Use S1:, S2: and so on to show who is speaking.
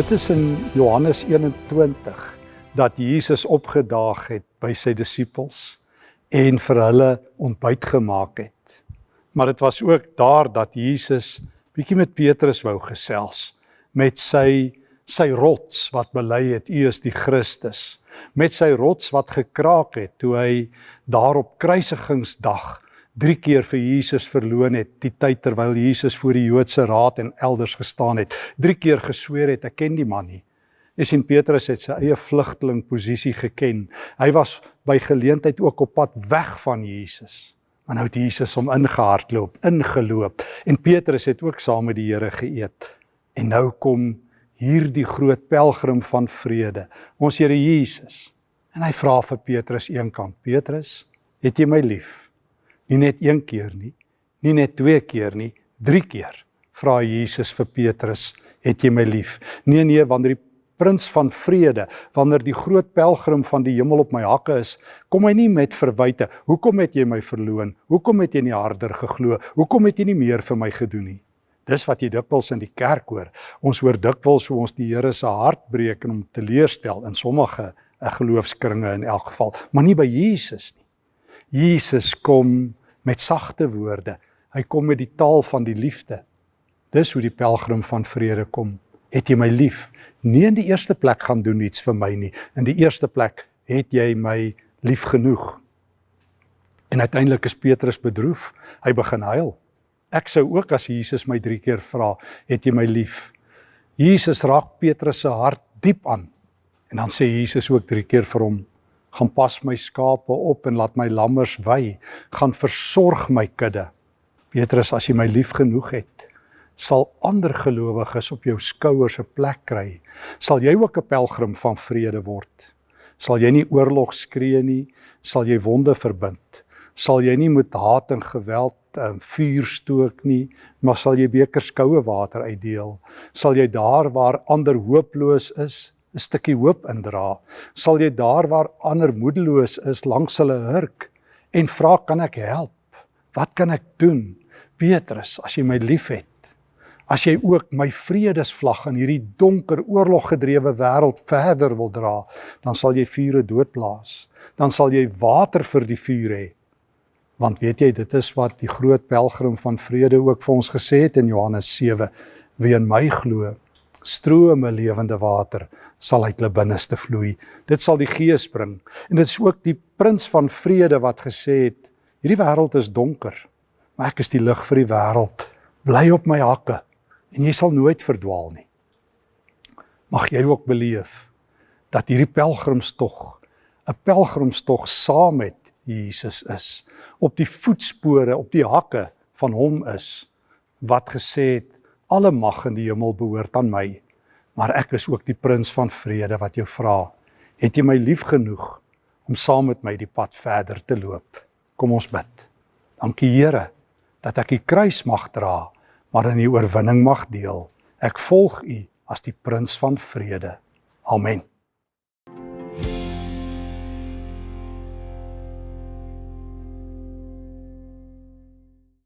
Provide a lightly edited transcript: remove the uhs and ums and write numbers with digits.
S1: Dit is in Johannes 21 dat Jesus opgedaag het by sy disippels en vir hulle ontbyt gemaak het. Maar dit was ook daar dat Jesus bietjie met Petrus wou gesels, met sy rots wat bely het, U is die Christus, met sy rots wat gekraak het, toe hy daar op kruisigingsdag 3 keer vir Jesus verloon het, die tyd terwyl Jesus voor die Joodse raad en elders gestaan het, 3 keer gesweer het, ek ken die man nie. Jy sien, Petrus het sy eie vlugteling posisie geken, hy was by geleentheid ook op pad weg van Jesus, maar nou het Jesus hom ingehardloop, ingeloop, en Petrus het ook saam met die Here geëet, en nou kom hierdie groot pelgrim van vrede, ons Here Jesus, en hy vra vir Petrus eenkant, Petrus, het jy my lief? Nie net 1 keer nie, nie net 2 keer nie, 3 keer, vra Jesus vir Petrus, het jy my lief? Nee, wanneer die prins van vrede, wanneer die groot pelgrim van die hemel op my hakke is, kom hy nie met verwyte, hoekom het jy my verloon? Hoekom het jy nie harder geglo? Hoekom het jy nie meer vir my gedoen nie? Dis wat jy dikwels in die kerk hoor. Ons hoor dikwels hoe ons die Here se hart breek en hom teleurstel, in sommige geloofskringe in elk geval, maar nie by Jesus nie. Jesus kom met sagte woorde, hy kom met die taal van die liefde. Dis hoe die pelgrim van vrede kom. Het jy my lief? Nie in die eerste plek gaan doen iets vir my nie, in die eerste plek het jy my lief genoeg. En uiteindelik is Petrus bedroef, hy begin huil. Ek sou ook as Jesus my 3 keer vra, het jy my lief? Jesus raak Petrus se hart diep aan, en dan sê Jesus ook 3 keer vir hom, gaan pas my skape op en laat my lammers wei, gaan versorg my kudde. Petrus, as jy my lief genoeg het, sal ander gelowiges op jou skouers 'n plek kry, sal jy ook 'n pelgrim van vrede word. Sal jy nie oorlog skree nie, sal jy wonde verbind, sal jy nie met haat en geweld vuur stook nie, maar sal jy bekers koue water uitdeel, sal jy daar waar ander hooploos is, 'n stukkie hoop indra, sal jy daar waar ander moedeloos is, langs hulle hurk, en vra, kan ek help? Wat kan ek doen? Petrus, as jy my lief het, as jy ook my vredesvlag in hierdie donker oorloggedrewe wêreld verder wil dra, dan sal jy vure doodblaas, dan sal jy water vir die vuur hê, want weet jy, dit is wat die groot pelgrim van vrede ook vir ons gesê het in Johannes 7, wie in my glo, strome lewende water sal uit hulle binneste vloei. Dit sal die Gees bring. En dit is ook die prins van vrede wat gesê het, hierdie wêreld is donker, maar ek is die lig vir die wêreld. Bly op my hakke en jy sal nooit verdwaal nie. Mag jy ook beleef dat hierdie pelgrimstog 'n pelgrimstog saam met Jesus is, op die voetspore, op die hakke van hom is, wat gesê het, alle mag in die hemel behoort aan my, maar ek is ook die prins van vrede wat jou vra, het jy my lief genoeg om saam met my die pad verder te loop? Kom ons bid. Dankie Here, dat ek die kruis mag dra, maar in die oorwinning mag deel. Ek volg U as die prins van vrede. Amen.